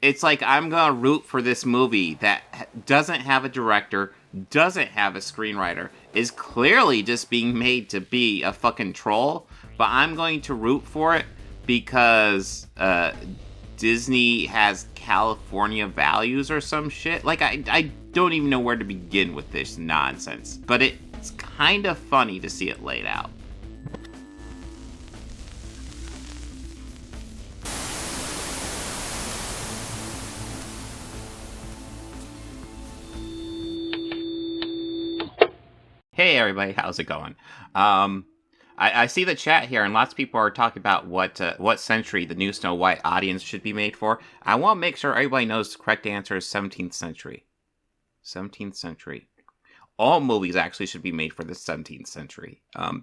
it's like I'm gonna root for this movie that doesn't have a director, doesn't have a screenwriter, is clearly just being made to be a fucking troll, but I'm going to root for it because Disney has California values or some shit. Like, I don't even know where to begin with this nonsense, but it's kind of funny to see it laid out. Hey everybody, how's it going? I see the chat here, and lots of people are talking about what century the new Snow White audience should be made for. I want to make sure everybody knows the correct answer is 17th century. 17th century. All movies actually should be made for the 17th century.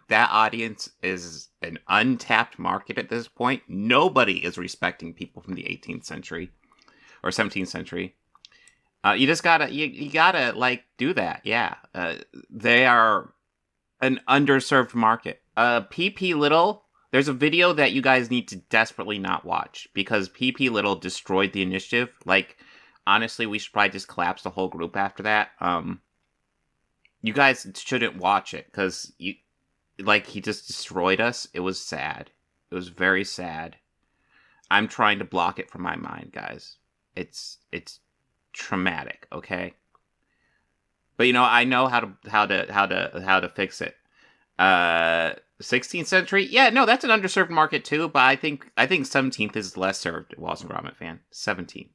That audience is an untapped market at this point. Nobody is respecting people from the 18th century or 17th century. You just gotta, you gotta, like, do that, yeah. They are an underserved market. PP Little, there's a video that you guys need to desperately not watch, because PP Little destroyed the initiative. Like, honestly, we should probably just collapse the whole group after that. You guys shouldn't watch it, because, he just destroyed us. It was sad. It was very sad. I'm trying to block it from my mind, guys. It's traumatic, okay? But I know how to fix it. 16th century, yeah, no, that's an underserved market too. But I think 17th is less served. Wallace and Gromit fan, 17.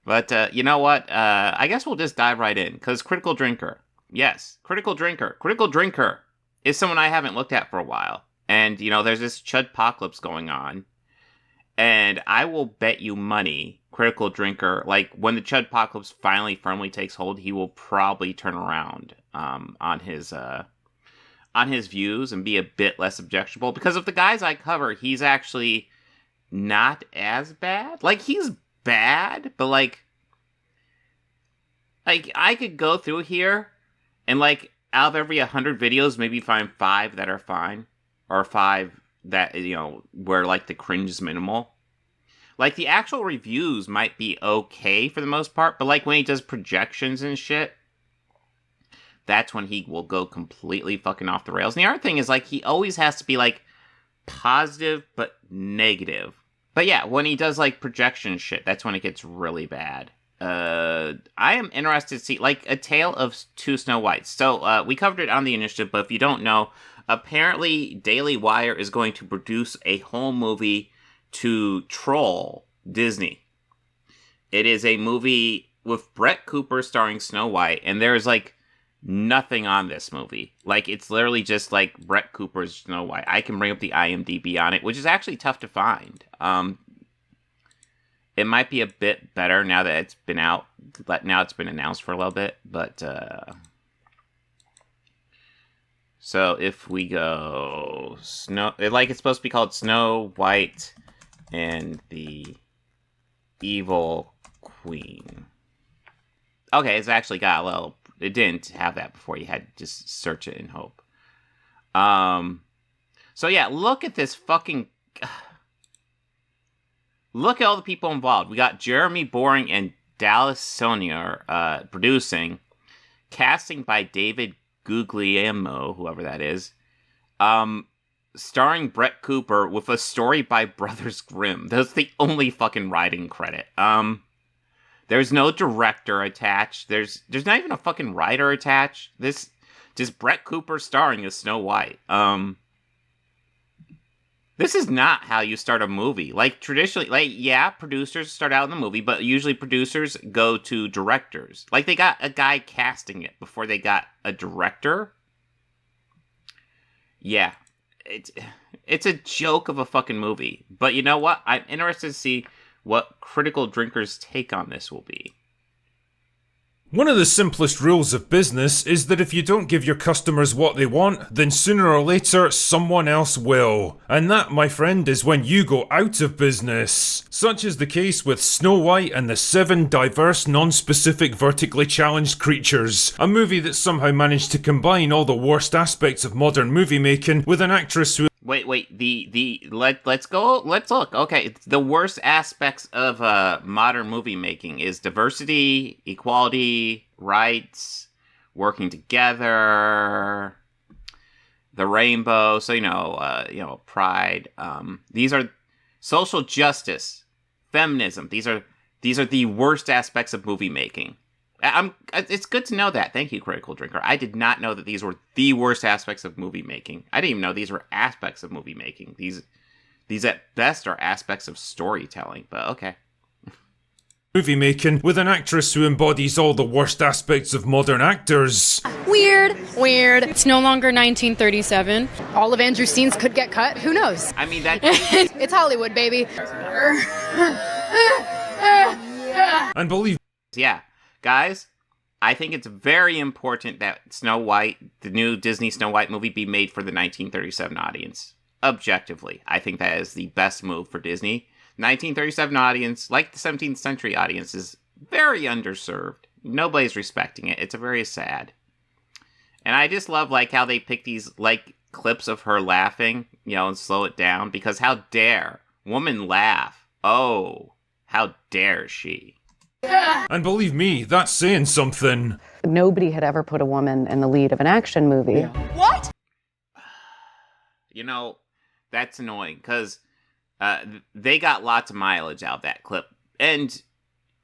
But you know what? I guess we'll just dive right in, because Critical Drinker, yes, Critical Drinker is someone I haven't looked at for a while, and there's this Chudpocalypse going on. And I will bet you money, Critical Drinker, like, when the Chudpocalypse finally firmly takes hold, he will probably turn around on his views and be a bit less objectionable. Because of the guys I cover, he's actually not as bad. Like, he's bad, but, like I could go through here and, like, out of every 100 videos, maybe find 5 that are fine. Or 5 that, where, like, the cringe is minimal. Like, the actual reviews might be okay for the most part, but, like, when he does projections and shit, that's when he will go completely fucking off the rails. And the other thing is, like, he always has to be, like, positive but negative. But yeah, when he does, like, projection shit, that's when it gets really bad. I am interested to see, like, A Tale of Two Snow Whites. So, we covered it on the initiative, but if you don't know, apparently Daily Wire is going to produce a whole movie to troll Disney. It is a movie with Brett Cooper starring Snow White, and there's, like, nothing on this movie. Like, it's literally just, like, Brett Cooper's Snow White. I can bring up the IMDb on it, which is actually tough to find. It might be a bit better now that it's been out, but now it's been announced for a little bit, but, so if we go it's supposed to be called Snow White and the Evil Queen. Okay, it's actually got a little, it didn't have that before. You had to just search it and hope. So yeah, look at this fucking, look at all the people involved. We got Jeremy Boring and Dallas Sonia producing, casting by David Guglielmo, whoever that is, starring Brett Cooper with a story by Brothers Grimm. That's the only fucking writing credit. There's no director attached. There's not even a fucking writer attached. This just Brett Cooper starring as Snow White. This is not how you start a movie. Like, traditionally, like, yeah, producers start out in the movie, but usually producers go to directors. Like, they got a guy casting it before they got a director. Yeah, it's a joke of a fucking movie. But you know what? I'm interested to see what Critical Drinker's take on this will be. One of the simplest rules of business is that if you don't give your customers what they want, then sooner or later someone else will. And that, my friend, is when you go out of business. Such is the case with Snow White and the 7 diverse, non-specific vertically challenged creatures. A movie that somehow managed to combine all the worst aspects of modern movie making with an actress who Wait. Let's go. Let's look. Okay, the worst aspects of modern movie making is diversity, equality, rights, working together, the rainbow. So pride. These are social justice, feminism. These are the worst aspects of movie making. It's good to know that. Thank you, Critical Drinker. I did not know that these were the worst aspects of movie making. I didn't even know these were aspects of movie making. These at best are aspects of storytelling, but okay. Movie making with an actress who embodies all the worst aspects of modern actors. Weird. It's no longer 1937. All of Andrew's scenes could get cut. Who knows? I mean, that... It's Hollywood, baby. And believe... Yeah. Guys, I think it's very important that Snow White, the new Disney Snow White movie, be made for the 1937 audience. Objectively, I think that is the best move for Disney. 1937 audience, like the 17th century audience, is very underserved. Nobody's respecting it. It's very sad. And I just love how they pick these clips of her laughing, and slow it down, because how dare woman laugh? Oh, how dare she? And believe me, that's saying something. Nobody had ever put a woman in the lead of an action movie. Yeah. What? That's annoying, because they got lots of mileage out of that clip. And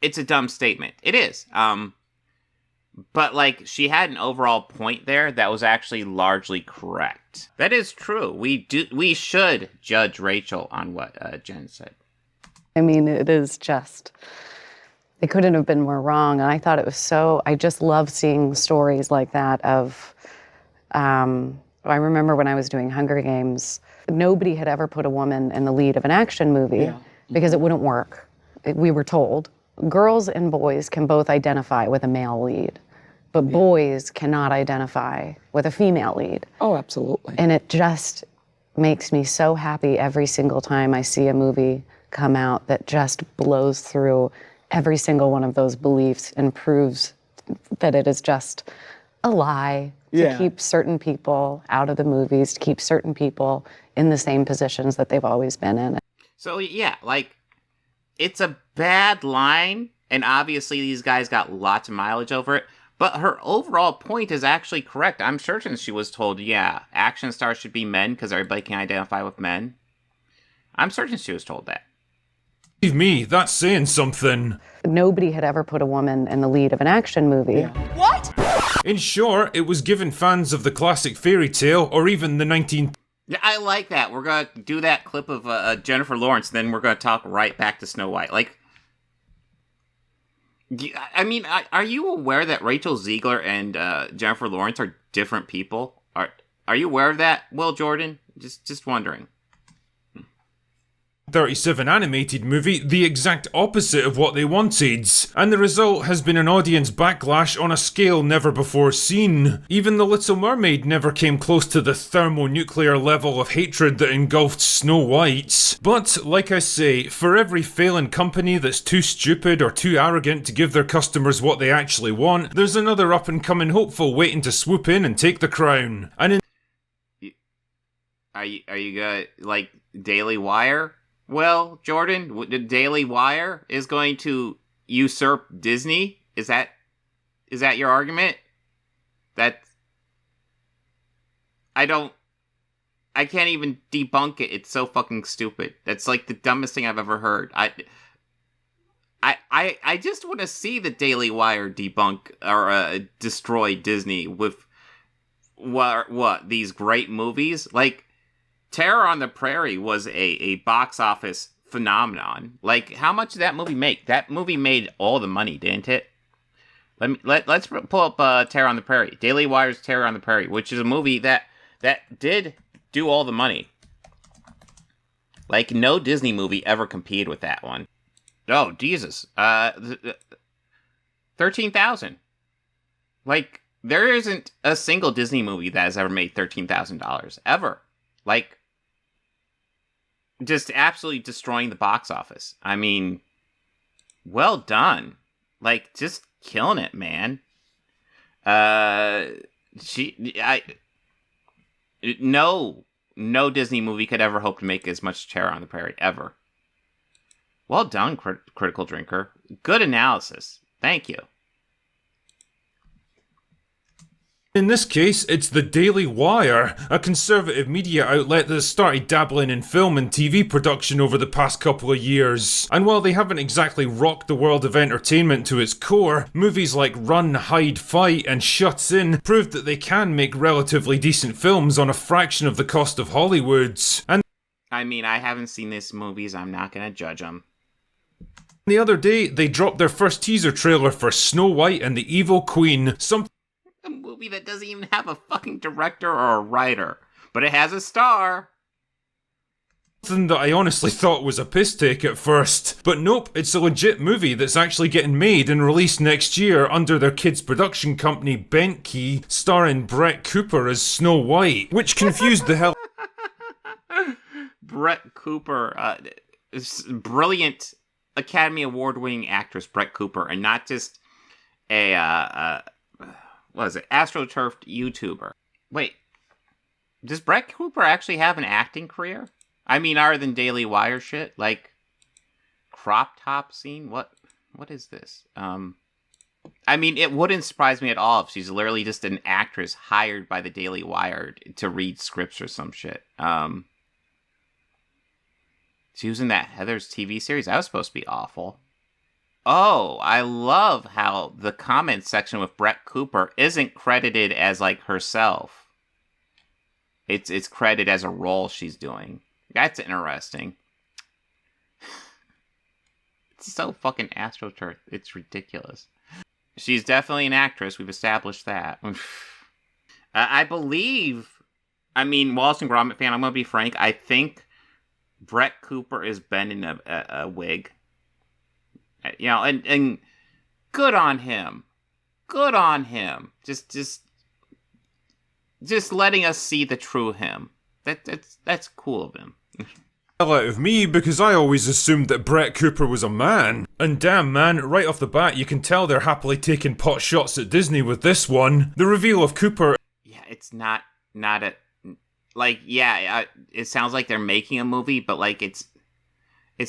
it's a dumb statement. It is. But, she had an overall point there that was actually largely correct. That is true. We should judge Rachel on what Jen said. I mean, it is just... They couldn't have been more wrong. And I thought it was I just love seeing stories like that of, I remember when I was doing Hunger Games, nobody had ever put a woman in the lead of an action movie because it wouldn't work. We were told. Girls and boys can both identify with a male lead, but boys cannot identify with a female lead. Oh, absolutely. And it just makes me so happy every single time I see a movie come out that just blows through every single one of those beliefs and proves that it is just a lie to keep certain people out of the movies, to keep certain people in the same positions that they've always been in. So, yeah, it's a bad line, and obviously these guys got lots of mileage over it, but her overall point is actually correct. I'm certain she was told, action stars should be men because everybody can identify with men. I'm certain she was told that. Believe me, that's saying something. Nobody had ever put a woman in the lead of an action movie. What? In short, it was given fans of the classic fairy tale, or even the 19... Yeah, I like that. We're going to do that clip of Jennifer Lawrence, then we're going to talk right back to Snow White. I mean, are you aware that Rachel Zeglar and Jennifer Lawrence are different people? Are you aware of that, Will Jordan? Just wondering. 37 animated movie the exact opposite of what they wanted, and the result has been an audience backlash on a scale never before seen. Even The Little Mermaid never came close to the thermonuclear level of hatred that engulfed Snow White. But, like I say, for every failing company that's too stupid or too arrogant to give their customers what they actually want, there's another up-and-coming hopeful waiting to swoop in and take the crown. And Are you gonna, Daily Wire? Well, Jordan, the Daily Wire is going to usurp Disney? Is that your argument? I can't even debunk it. It's so fucking stupid. That's the dumbest thing I've ever heard. I just want to see the Daily Wire debunk or destroy Disney with what these great movies? Terror on the Prairie was a box office phenomenon. How much did that movie make? That movie made all the money, didn't it? Let's pull up Terror on the Prairie. Daily Wire's Terror on the Prairie, which is a movie that did do all the money. No Disney movie ever competed with that one. Oh, Jesus. 13,000. There isn't a single Disney movie that has ever made $13,000. Ever. Just absolutely destroying the box office. I mean, well done. Just killing it, man. No no Disney movie could ever hope to make as much Terror on the Prairie, ever. Well done, Critical Drinker. Good analysis. Thank you. In this case, it's the Daily Wire, a conservative media outlet that started dabbling in film and TV production over the past couple of years. And while they haven't exactly rocked the world of entertainment to its core, movies like Run, Hide, Fight and Shuts In proved that they can make relatively decent films on a fraction of the cost of Hollywood's. And I mean, I haven't seen these movies, I'm not gonna judge them. The other day, they dropped their first teaser trailer for Snow White and the Evil Queen, A movie that doesn't even have a fucking director or a writer, but it has a star. something that I honestly thought was a piss take at first. But nope, it's a legit movie that's actually getting made and released next year under their kids' production company Bentkey, starring Brett Cooper as Snow White, which confused the hell. Brett Cooper, brilliant Academy Award-winning actress Brett Cooper, and not just a what is it, AstroTurfed YouTuber. Wait, does Brett Cooper actually have an acting career? I mean, other than Daily Wire shit, like crop top scene. What is this? I mean, it wouldn't surprise me at all if she's literally just an actress hired by the Daily Wire to read scripts or some shit. She was in that Heather's TV series. That was supposed to be awful. Oh, I love how the comment section with Brett Cooper isn't credited as, like, herself. It's credited as a role she's doing. That's interesting. It's so fucking AstroTurf. It's ridiculous. She's definitely an actress. We've established that. I believe... I mean, Wallace and Gromit fan, I'm going to be frank. I think Brett Cooper is Ben in a wig. You know, and good on him. Good on him. Just letting us see the true him. That's cool of him. Hell out of me, because I always assumed that Brett Cooper was a man. And damn man, right off the bat you can tell they're happily taking pot shots at Disney with this one. The reveal of Cooper... Yeah, it's not a... Like, yeah, it sounds like they're making a movie, but like it's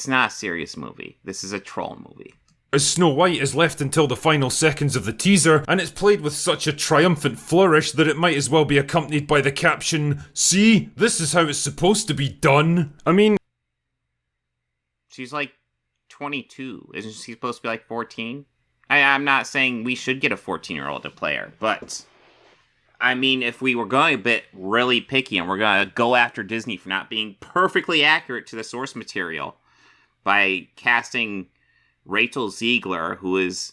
not a serious movie. This is a troll movie. As Snow White is left until the final seconds of the teaser, and it's played with such a triumphant flourish that it might as well be accompanied by the caption, "See, this is how it's supposed to be done." I mean... She's like 22. Isn't she supposed to be like 14? I'm not saying we should get a 14-year-old to play her, but... I mean, if we were going a bit really picky and we're going to go after Disney for not being perfectly accurate to the source material by casting Rachel Zeglar, who is,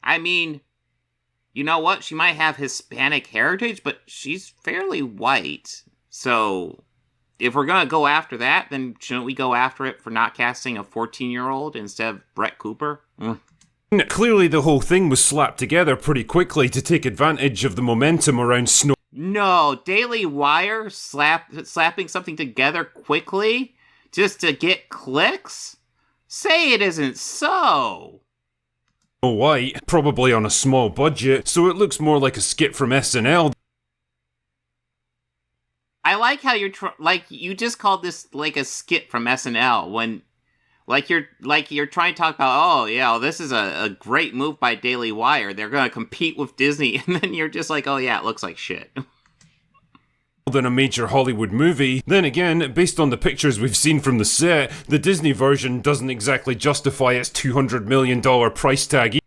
I mean, you know what? She might have Hispanic heritage, but she's fairly white. So if we're going to go after that, then shouldn't we go after it for not casting a 14-year-old instead of Brett Cooper? Clearly the whole thing was slapped together pretty quickly to take advantage of the momentum around Snow... No, Daily Wire slapping something together quickly just to get clicks? Say it isn't so. White, probably on a small budget, so it looks more like a skit from SNL. I like how you just called this like a skit from SNL when... you're trying to talk about, oh, yeah, this is a great move by Daily Wire. They're going to compete with Disney. And then you're just like, oh, yeah, it looks like shit. Than a major Hollywood movie. Then again, based on the pictures we've seen from the set, the Disney version doesn't exactly justify its $200 million price tag.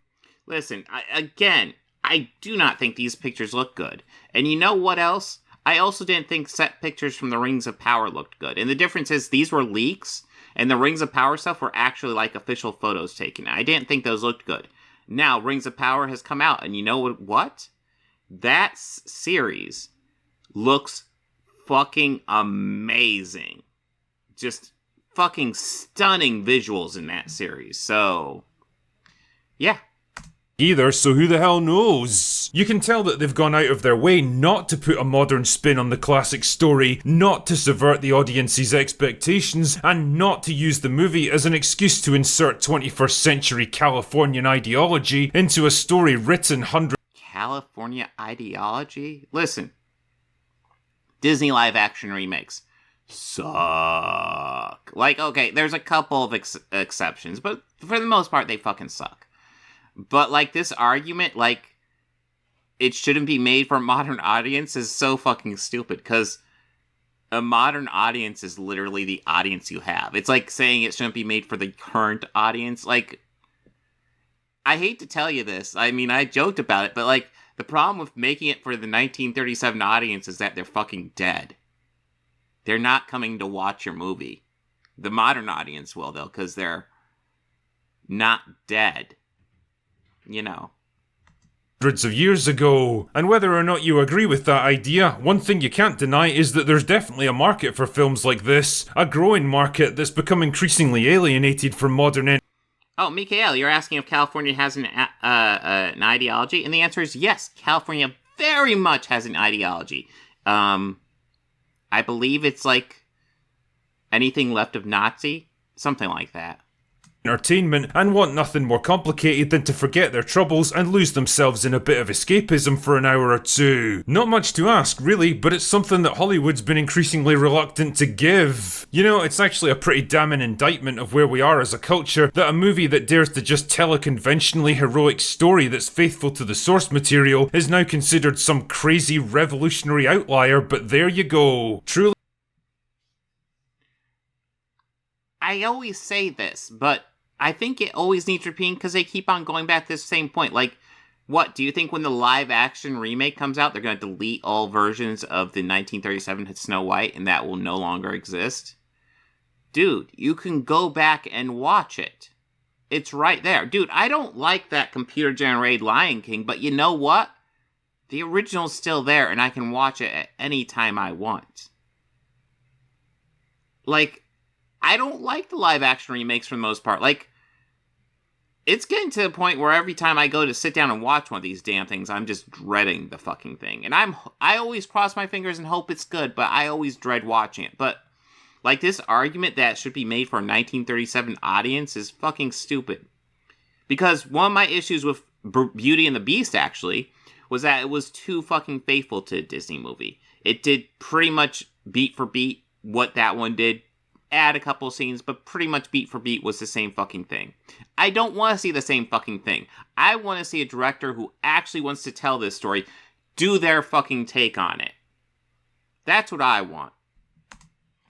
Listen, I do not think these pictures look good. And you know what else? I also didn't think set pictures from the Rings of Power looked good. And the difference is these were leaks. And the Rings of Power stuff were actually like official photos taken. I didn't think those looked good. Now, Rings of Power has come out, and you know what? That series looks fucking amazing. Just fucking stunning visuals in that series. So, yeah. Either, so who the hell knows? You can tell that they've gone out of their way not to put a modern spin on the classic story, not to subvert the audience's expectations, and not to use the movie as an excuse to insert 21st century Californian ideology into a story written California ideology? Listen, Disney live action remakes. suck. Like, okay, there's a couple of exceptions, but for the most part, they fucking suck. But, like, this argument, like, it shouldn't be made for a modern audience is so fucking stupid, because a modern audience is literally the audience you have. It's like saying it shouldn't be made for the current audience. Like, I hate to tell you this. I mean, I joked about it, but, like, the problem with making it for the 1937 audience is that they're fucking dead. They're not coming to watch your movie. The modern audience will, though, because they're not dead. You know. Hundreds of years ago. And whether or not you agree with that idea, one thing you can't deny is that there's definitely a market for films like this. A growing market that's become increasingly alienated from modern Oh, Mikael, you're asking if California has an ideology? And the answer is yes. California very much has an ideology. I believe it's like anything left of Nazi, something like that. Entertainment and want nothing more complicated than to forget their troubles and lose themselves in a bit of escapism for an hour or two. Not much to ask, really, but it's something that Hollywood's been increasingly reluctant to give. You know, it's actually a pretty damning indictment of where we are as a culture that a movie that dares to just tell a conventionally heroic story that's faithful to the source material is now considered some crazy revolutionary outlier, but there you go. Truly. I always say this, but I think it always needs repeating because they keep on going back to this same point. Like, what, do you think when the live-action remake comes out, they're going to delete all versions of the 1937 Snow White and that will no longer exist? Dude, you can go back and watch it. It's right there. Dude, I don't like that computer-generated Lion King, but you know what? The original's still there and I can watch it at any time I want. Like, I don't like the live-action remakes for the most part. Like, it's getting to the point where every time I go to sit down and watch one of these damn things, I'm just dreading the fucking thing. And I always cross my fingers and hope it's good, but I always dread watching it. But, like, this argument that it should be made for a 1937 audience is fucking stupid. Because one of my issues with Beauty and the Beast, actually, was that it was too fucking faithful to a Disney movie. It did pretty much beat for beat what that one did. Add a couple scenes, but pretty much beat for beat was the same fucking thing. I don't want to see the same fucking thing. I want to see a director who actually wants to tell this story do their fucking take on it. That's what I want.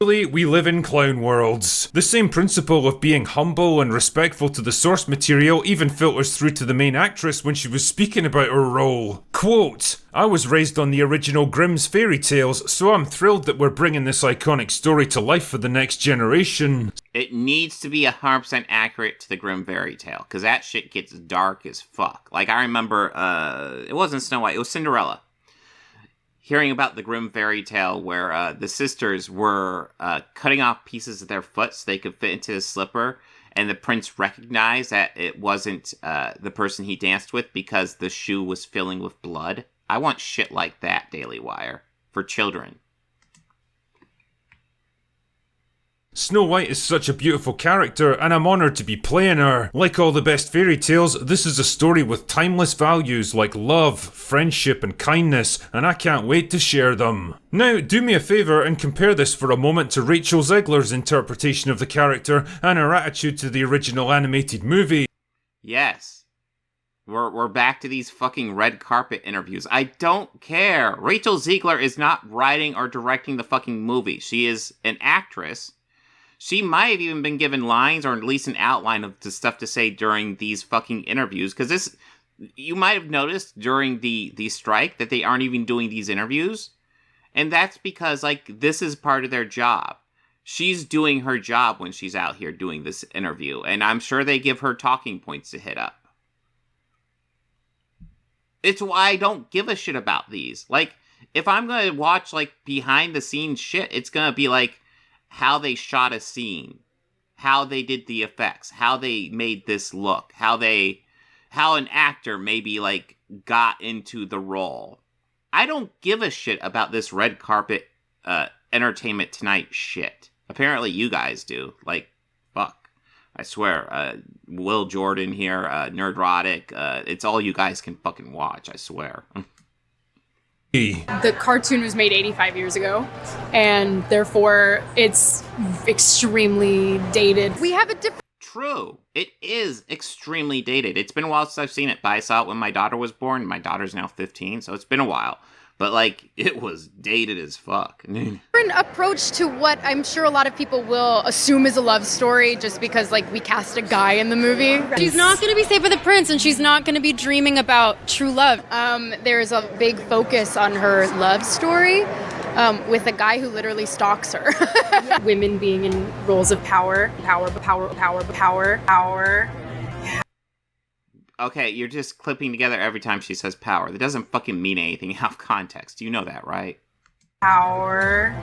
We live in clown worlds. The same principle of being humble and respectful to the source material even filters through to the main actress when she was speaking about her role. Quote, "I was raised on the original Grimm's fairy tales, so I'm thrilled that we're bringing this iconic story to life for the next generation." It needs to be 100% accurate to the Grimm fairy tale, because that shit gets dark as fuck. Like, I remember, it wasn't Snow White, it was Cinderella. Hearing about the Grimm fairy tale where the sisters were cutting off pieces of their foot so they could fit into the slipper, and the prince recognized that it wasn't the person he danced with because the shoe was filling with blood. I want shit like that, Daily Wire, for children. Snow White is such a beautiful character, and I'm honoured to be playing her. Like all the best fairy tales, this is a story with timeless values like love, friendship, and kindness, and I can't wait to share them. Now, do me a favour and compare this for a moment to Rachel Zeglar's interpretation of the character and her attitude to the original animated movie. Yes. We're back to these fucking red carpet interviews. I don't care. Rachel Zeglar is not writing or directing the fucking movie. She is an actress. She might have even been given lines or at least an outline of the stuff to say during these fucking interviews. Because this, you might have noticed during the strike that they aren't even doing these interviews. And that's because, like, this is part of their job. She's doing her job when she's out here doing this interview. And I'm sure they give her talking points to hit up. It's why I don't give a shit about these. Like, if I'm going to watch, like, behind the scenes shit, it's going to be, like, how they shot a scene, how they did the effects, how they made this look, how an actor maybe, like, got into the role. I don't give a shit about this red carpet, Entertainment Tonight shit. Apparently you guys do. Like, fuck. I swear. Will Jordan here, Nerdrotic, it's all you guys can fucking watch, I swear. The cartoon was made 85 years ago, and therefore it's extremely dated. We have a different... True. It is extremely dated. It's been a while since I've seen it, but I saw it when my daughter was born. My daughter's now 15, so it's been a while. But, like, it was dated as fuck. Different approach to what I'm sure a lot of people will assume is a love story just because, like, we cast a guy in the movie. She's not going to be saved by the prince, and she's not going to be dreaming about true love. There's a big focus on her love story with a guy who literally stalks her. Women being in roles of power. Okay, you're just clipping together every time she says power. That doesn't fucking mean anything out of context. You know that, right? Power.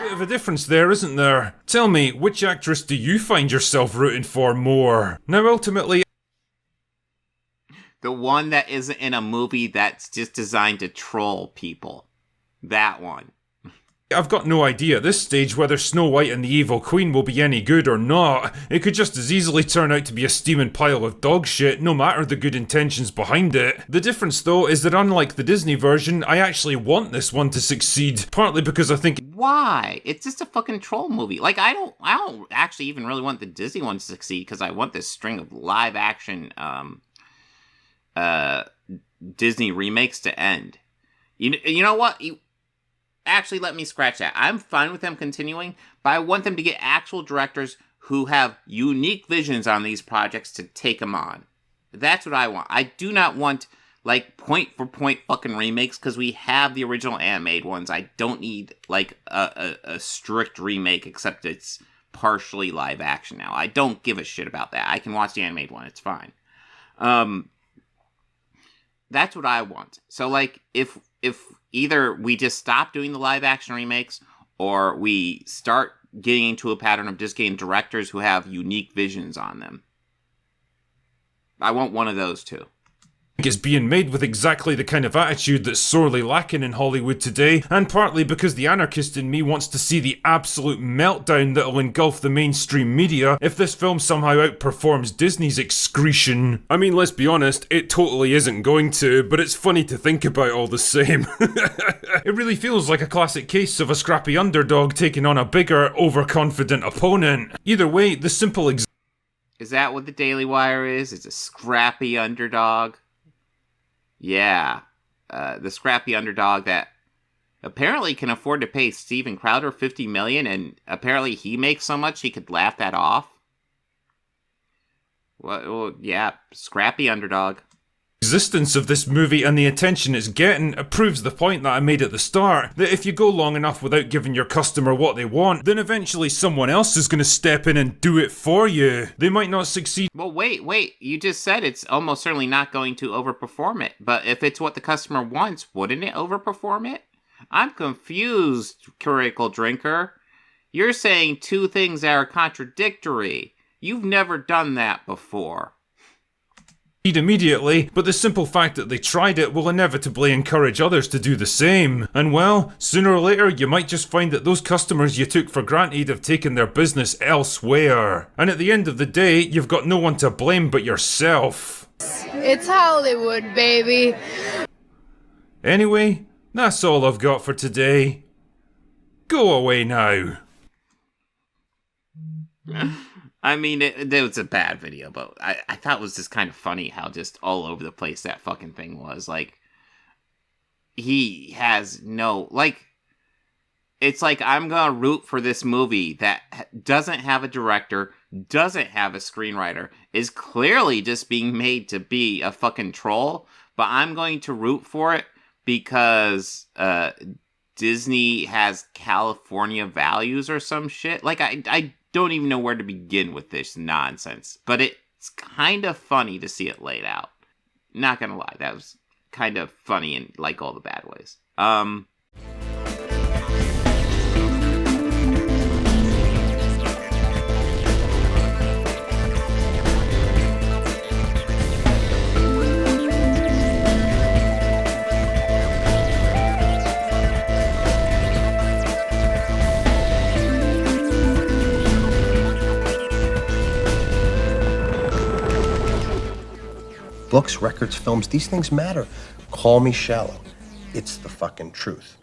Bit of a difference there, isn't there? Tell me, which actress do you find yourself rooting for more? Now, ultimately, The one that isn't in a movie that's just designed to troll people. That one. I've got no idea at this stage whether Snow White and the Evil Queen will be any good or not. It could just as easily turn out to be a steaming pile of dog shit, no matter the good intentions behind it. The difference though is that unlike the Disney version, I actually want this one to succeed, partly because I think... Why? It's just a fucking troll movie. Like, I don't actually even really want the Disney one to succeed, because I want this string of live action, Disney remakes to end. You know what? Actually, let me scratch that. I'm fine with them continuing, but I want them to get actual directors who have unique visions on these projects to take them on. That's what I want. I do not want, like, point-for-point fucking remakes, because we have the original animated ones. I don't need, like, a strict remake, except it's partially live action now. I don't give a shit about that. I can watch the animated one. It's fine. That's what I want. So, like, if either we just stop doing the live action remakes, or we start getting into a pattern of just getting directors who have unique visions on them. I want one of those two. Is being made with exactly the kind of attitude that's sorely lacking in Hollywood today, and partly because the anarchist in me wants to see the absolute meltdown that'll engulf the mainstream media if this film somehow outperforms Disney's excretion. I mean, let's be honest, it totally isn't going to, but it's funny to think about all the same. It really feels like a classic case of a scrappy underdog taking on a bigger, overconfident opponent. Either way, the simple Is that what the Daily Wire is? It's a scrappy underdog? Yeah, the scrappy underdog that apparently can afford to pay Steven Crowder $50 million, and apparently he makes so much he could laugh that off. Well, yeah, scrappy underdog. Existence of this movie and the attention it's getting proves the point that I made at the start, that if you go long enough without giving your customer what they want, then eventually someone else is going to step in and do it for you. They might not succeed. Well, wait, you just said it's almost certainly not going to overperform it, but if it's what the customer wants, wouldn't it overperform it? I'm confused, Critical Drinker. You're saying two things that are contradictory. You've never done that before. Immediately, but the simple fact that they tried it will inevitably encourage others to do the same. And well, sooner or later you might just find that those customers you took for granted have taken their business elsewhere. And at the end of the day, you've got no one to blame but yourself. It's Hollywood, baby. Anyway, that's all I've got for today. Go away now. I mean, it was a bad video, but I thought it was just kind of funny how just all over the place that fucking thing was. Like, he has no, like, it's like I'm gonna root for this movie that doesn't have a director, doesn't have a screenwriter, is clearly just being made to be a fucking troll, but I'm going to root for it because Disney has California values or some shit. Like, I don't even know where to begin with this nonsense, but it's kind of funny to see it laid out. Not gonna lie, that was kind of funny in, like, all the bad ways. Books, records, films, these things matter. Call me shallow. It's the fucking truth.